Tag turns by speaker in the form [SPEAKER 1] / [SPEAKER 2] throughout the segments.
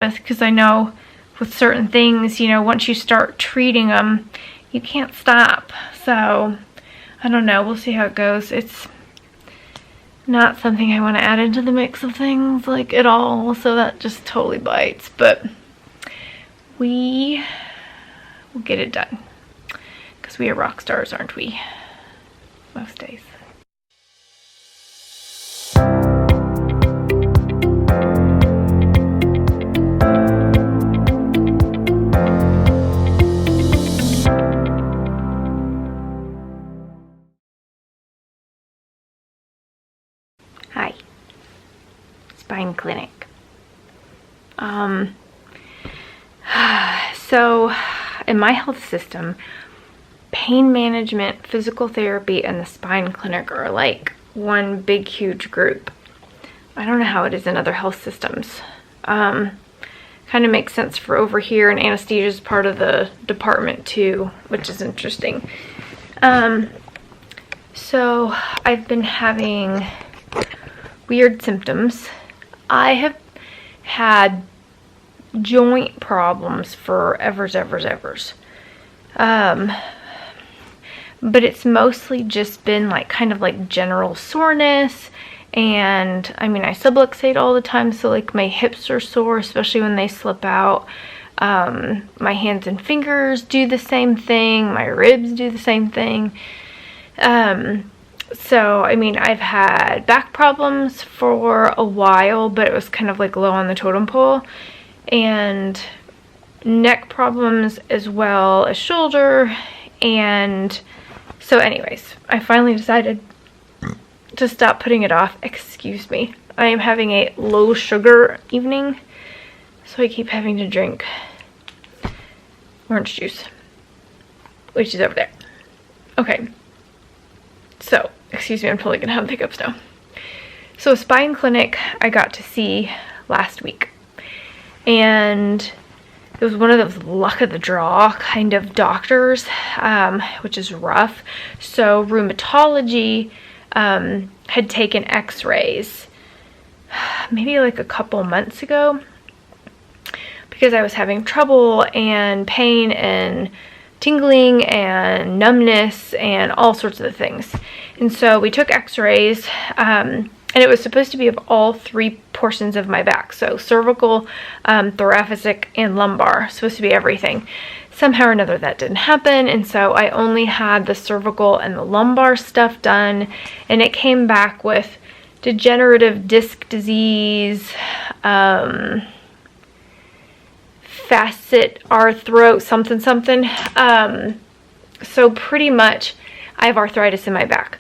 [SPEAKER 1] because I know with certain things, you know, once you start treating them, you can't stop. So I don't know, we'll see how it goes. It's not something I want to add into the mix of things like at all, so that just totally bites, but we will get it done because we are rock stars, aren't we? Most days. Hi, spine clinic. So in my health system, pain management, physical therapy, and the spine clinic are like one big huge group. I don't know how it is in other health systems. Kind of makes sense for over here, and anesthesia is part of the department too, which is interesting. So I've been having weird symptoms. I have had joint problems for evers. But it's mostly just been like kind of like general soreness, and I mean I subluxate all the time, so like my hips are sore, especially when they slip out. My hands and fingers do the same thing, my ribs do the same thing. So I mean I've had back problems for a while, but it was kind of like low on the totem pole, and neck problems as well as shoulder. And so anyways, I finally decided to stop putting it off. Excuse me. I am having a low sugar evening, so I keep having to drink orange juice, which is over there. Okay. So, excuse me, I'm totally gonna have hiccups now. So a spine clinic I got to see last week, and it was one of those luck of the draw kind of doctors, which is rough. So rheumatology had taken x-rays maybe like a couple months ago because I was having trouble and pain and tingling and numbness and all sorts of things. And so we took x-rays, and it was supposed to be of all three portions of my back. So cervical, thoracic, and lumbar. Supposed to be everything. Somehow or another that didn't happen, and so I only had the cervical and the lumbar stuff done, and it came back with degenerative disc disease, facet arthro something. So pretty much I have arthritis in my back,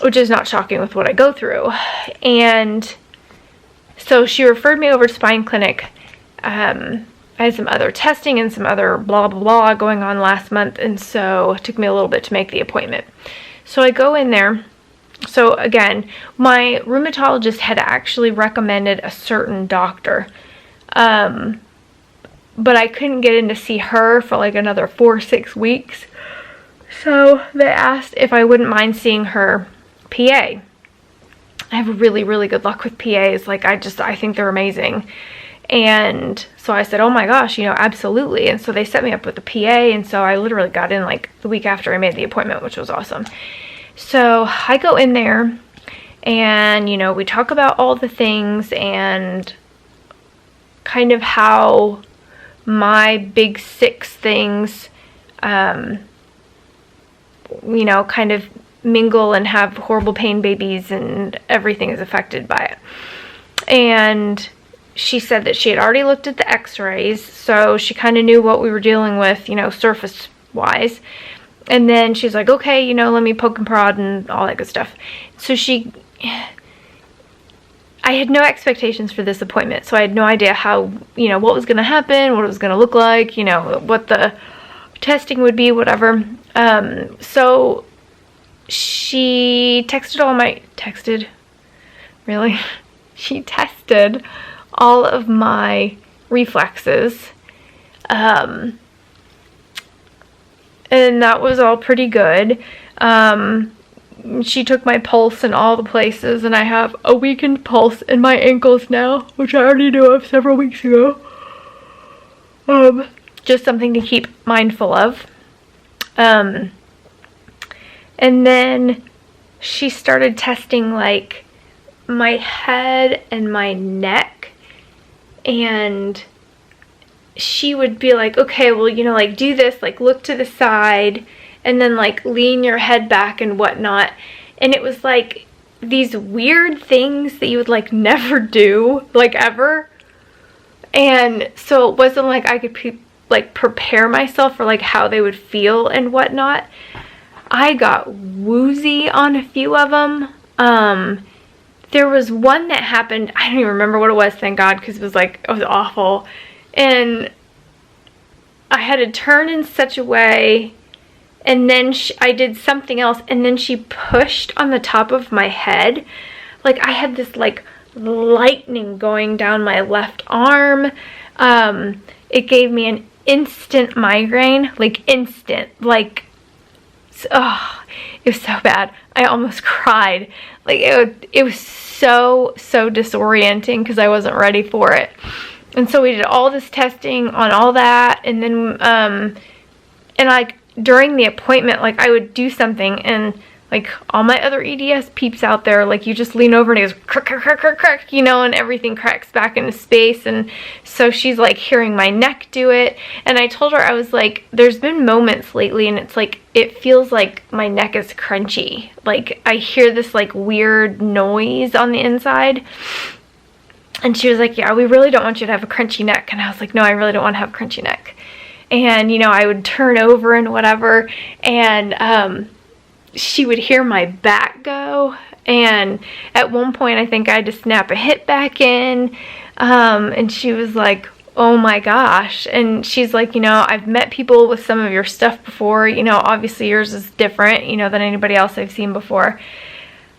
[SPEAKER 1] which is not shocking with what I go through. And so she referred me over to spine clinic. I had some other testing and some other blah blah blah going on last month, and so it took me a little bit to make the appointment. So I go in there. So again, my rheumatologist had actually recommended a certain doctor, but I couldn't get in to see her for like another 4 or 6 weeks. So they asked if I wouldn't mind seeing her PA. I have really good luck with PAs. Like I think they're amazing. And so I said, oh my gosh, you know, absolutely. And so they set me up with a PA, and so I literally got in like the week after I made the appointment, which was awesome. So I go in there, and you know, we talk about all the things and kind of how my big 6 things, you know, kind of mingle and have horrible pain babies, and everything is affected by it. And she said that she had already looked at the x-rays, so she kind of knew what we were dealing with, you know, surface wise. And then she's like, okay, you know, let me poke and prod and all that good stuff. So I had no expectations for this appointment, so I had no idea how, you know, what was going to happen, what it was going to look like, you know, what the testing would be, whatever. So she texted all of my reflexes, and that was all pretty good. she took my pulse in all the places, and I have a weakened pulse in my ankles now, which I already knew of several weeks ago. Just something to keep mindful of. And then she started testing like my head and my neck, and she would be like, okay, well, you know, like do this, like look to the side, and then like lean your head back and whatnot. And it was like these weird things that you would like never do, like ever. And so it wasn't like I could like prepare myself for like how they would feel and whatnot. I got woozy on a few of them. There was one that happened, I don't even remember what it was, thank God, because it was awful. And I had to turn in such a way, and then I did something else, and then she pushed on the top of my head. Like I had this like lightning going down my left arm. It gave me an instant migraine, like instant, like, oh, it was so bad. I almost cried. Like it was so disorienting because I wasn't ready for it. And so we did all this testing on all that, and then and like during the appointment, like I would do something, and like all my other EDS peeps out there, like you just lean over and it goes crack, crack, crack, crack, crack, you know, and everything cracks back into space. And so she's like hearing my neck do it, and I told her, I was like, there's been moments lately and it's like it feels like my neck is crunchy, like I hear this like weird noise on the inside. And she was like, yeah, we really don't want you to have a crunchy neck. And I was like, no, I really don't want to have a crunchy neck. And you know, I would turn over and whatever, and she would hear my back go, and at one point I think I had to snap a hip back in, and she was like, oh my gosh. And she's like, you know, I've met people with some of your stuff before, you know, obviously yours is different, you know, than anybody else I've seen before.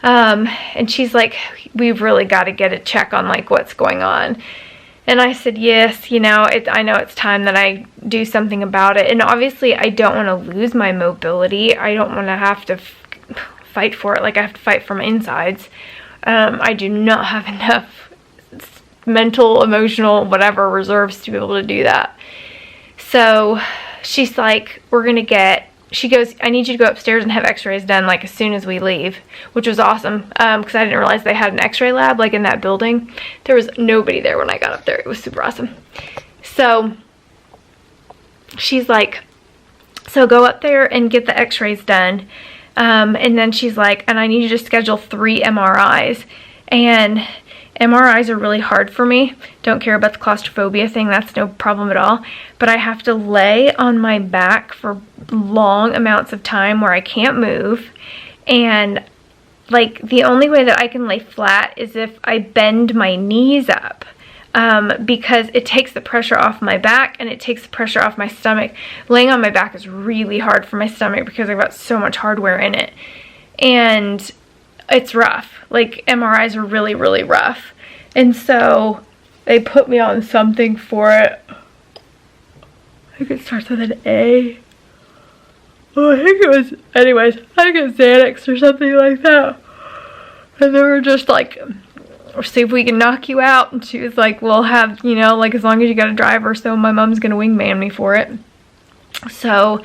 [SPEAKER 1] And she's like, we've really got to get a check on like what's going on. And I said, yes, you know, I know it's time that I do something about it. And obviously I don't want to lose my mobility. I don't want to have to fight for it. Like I have to fight for my insides. I do not have enough mental, emotional, whatever reserves to be able to do that. So she's like, she goes, I need you to go upstairs and have x-rays done like as soon as we leave, which was awesome, because I didn't realize they had an x-ray lab like in that building. There was nobody there when I got up there. It was super awesome. So she's like, so go up there and get the x-rays done, and then she's like, and I need you to schedule 3 MRIs. And MRIs are really hard for me. Don't care about the claustrophobia thing. That's no problem at all. But I have to lay on my back for long amounts of time where I can't move. And like the only way that I can lay flat is if I bend my knees up. Because it takes the pressure off my back and it takes the pressure off my stomach. Laying on my back is really hard for my stomach because I've got so much hardware in it. And it's rough. Like MRIs are really rough. And so they put me on something for it. I think it starts with an A. Oh, I think it was, anyways, I think it was Xanax or something like that. And they were just like, see if we can knock you out. And she was like, we'll have, you know, like as long as you got a driver, so my mom's gonna wingman me for it. So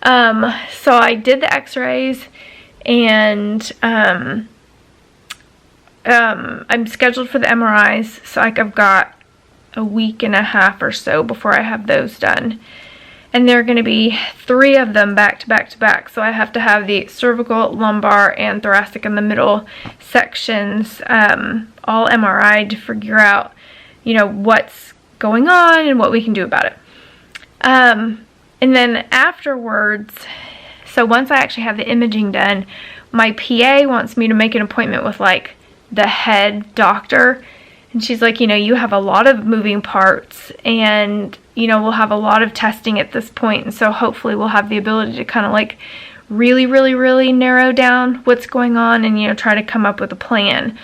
[SPEAKER 1] I did the x-rays, and I'm scheduled for the MRIs, so like I've got a week and a half or so before I have those done. And there are going to be 3 of them back to back to back. So I have to have the cervical, lumbar, and thoracic in the middle sections all MRI'd to figure out, you know, what's going on and what we can do about it. And then afterwards, so once I actually have the imaging done, my PA wants me to make an appointment with like the head doctor. And she's like, you know, you have a lot of moving parts, and you know, we'll have a lot of testing at this point, and so hopefully we'll have the ability to kind of like really narrow down what's going on and, you know, try to come up with a plan.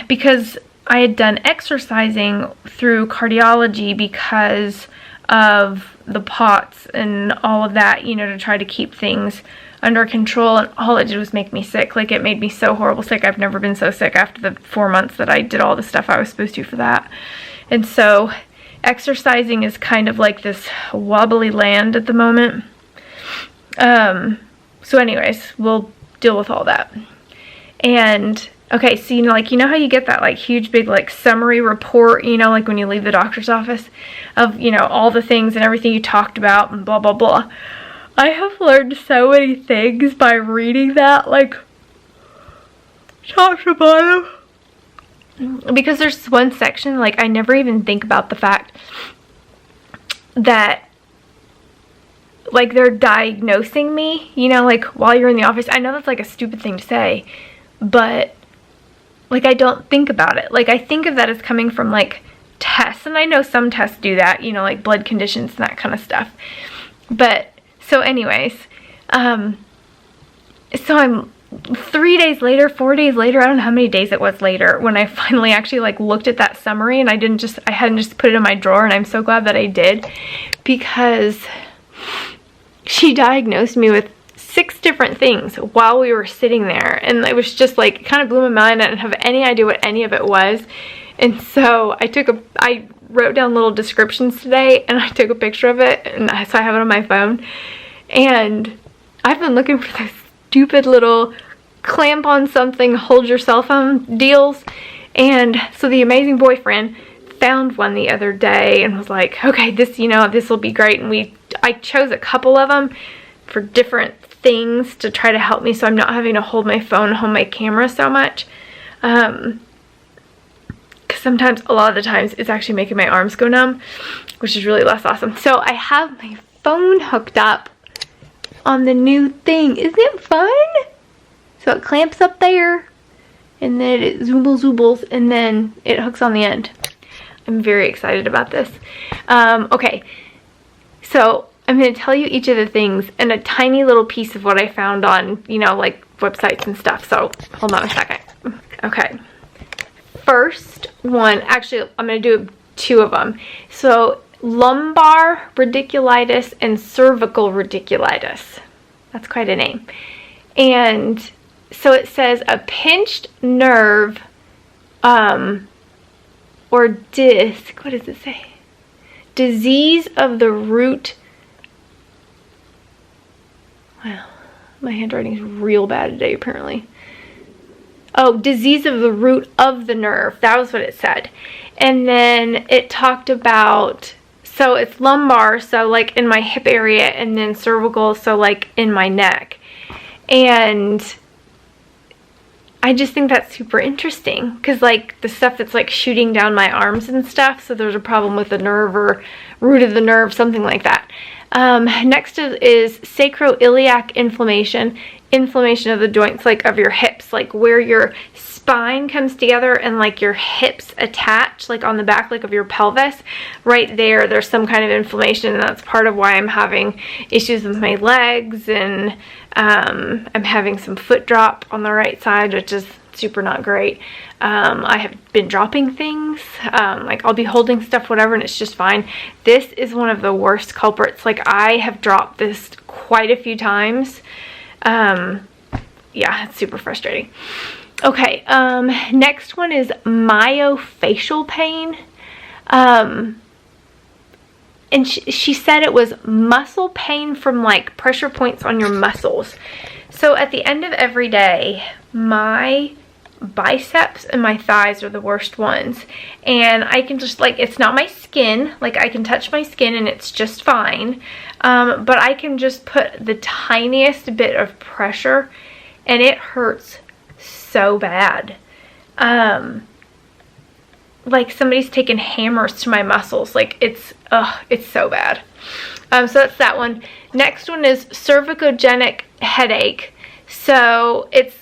[SPEAKER 1] Because I had done exercising through cardiology because of the POTS and all of that, you know, to try to keep things under control, and all it did was make me sick. Like, it made me so horrible sick. I've never been so sick after the 4 months that I did all the stuff I was supposed to for that. And so exercising is kind of like this wobbly land at the moment. So anyways, we'll deal with all that. And okay, so, you know, like, you know how you get that, like, huge, big, like, summary report, you know, like, when you leave the doctor's office of, you know, all the things and everything you talked about and blah, blah, blah. I have learned so many things by reading that, like, top to bottom. Because there's one section, like, I never even think about the fact that, like, they're diagnosing me, you know, like, while you're in the office. I know that's, like, a stupid thing to say, but, like, I don't think about it. Like, I think of that as coming from, like, tests, and I know some tests do that, you know, like blood conditions and that kind of stuff. But, so anyways, so I'm 3 days later, 4 days later, I don't know how many days it was later, when I finally actually, like, looked at that summary, and I hadn't just put it in my drawer, and I'm so glad that I did, because she diagnosed me with 6 different things while we were sitting there, and it was just, like, it kind of blew my mind. I didn't have any idea what any of it was, and so I wrote down little descriptions today, and I took a picture of it, and so I have it on my phone, and I've been looking for those stupid little clamp on something, hold your cell phone deals, and so the amazing boyfriend found one the other day and was like, okay, this, you know, this will be great, and I chose a couple of them for different things to try to help me, so I'm not having to hold my phone and hold my camera so much, because sometimes, a lot of the times, it's actually making my arms go numb, which is really less awesome. So I have my phone hooked up on the new thing. Isn't it fun? So it clamps up there, and then it zoobles, and then it hooks on the end. I'm very excited about this. Okay, so I'm going to tell you each of the things and a tiny little piece of what I found on, you know, like, websites and stuff. So hold on a second. Okay. First one, actually, I'm going to do 2 of them. So lumbar radiculitis and cervical radiculitis. That's quite a name. And so it says a pinched nerve or disc. What does it say? Disease of the root. Wow, my handwriting is real bad today, apparently. Oh, disease of the root of the nerve. That was what it said. And then it talked about, so it's lumbar, so like in my hip area, and then cervical, so like in my neck. And I just think that's super interesting, because like the stuff that's like shooting down my arms and stuff, so there's a problem with the nerve or root of the nerve, something like that. Next is sacroiliac inflammation of the joints, like of your hips, like where your spine comes together and like your hips attach, like on the back, like of your pelvis, right there, there's some kind of inflammation, and that's part of why I'm having issues with my legs, and I'm having some foot drop on the right side, which is super not great. I have been dropping things, like I'll be holding stuff, whatever, and it's just fine. This is one of the worst culprits. Like, I have dropped this quite a few times. Yeah, it's super frustrating. Okay, next one is myofascial pain. And she said it was muscle pain from like pressure points on your muscles. So at the end of every day, my biceps and my thighs are the worst ones, and I can just, like, it's not my skin, like I can touch my skin and it's just fine, but I can just put the tiniest bit of pressure and it hurts so bad, like somebody's taken hammers to my muscles. Like, it's so bad. So that's that one. Next one is cervicogenic headache. So it's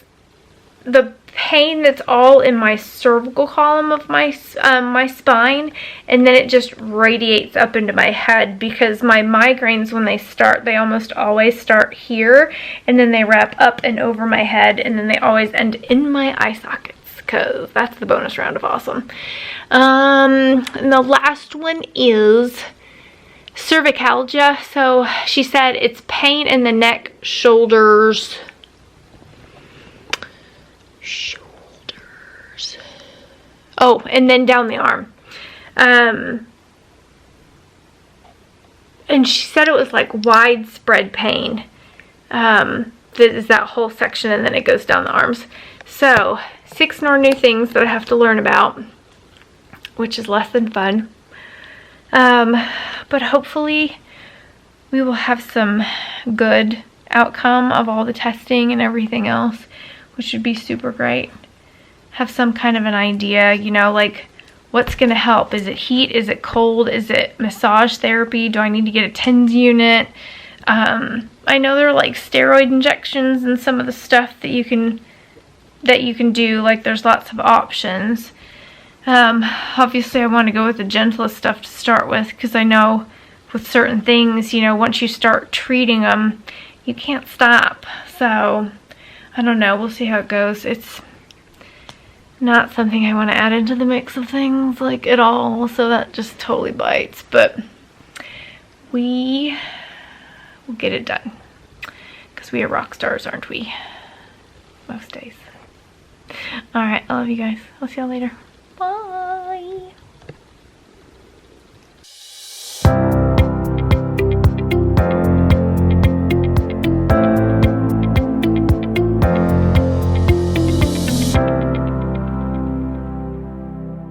[SPEAKER 1] the pain that's all in my cervical column of my my spine, and then it just radiates up into my head, because my migraines, when they start, they almost always start here, and then they wrap up and over my head, and then they always end in my eye sockets, because that's the bonus round of awesome. And the last one is cervicalgia. So she said it's pain in the neck, shoulders. Oh, and then down the arm. And she said it was like widespread pain. That is that whole section, and then it goes down the arms. So 6 more new things that I have to learn about, which is less than fun. But hopefully we will have some good outcome of all the testing and everything else, which would be super great. Have some kind of an idea, you know, like what's gonna help. Is it heat? Is it cold? Is it massage therapy? Do I need to get a TENS unit? I know there are like steroid injections and some of the stuff that you can do. Like there's lots of options. Obviously I want to go with the gentlest stuff to start with, because I know with certain things, you know, once you start treating them, you can't stop. So I don't know, we'll see how it goes. It's not something I want to add into the mix of things like at all, so that just totally bites, but we will get it done, because we are rock stars, aren't we? Most days. Alright, I love you guys. I'll see y'all later. Bye.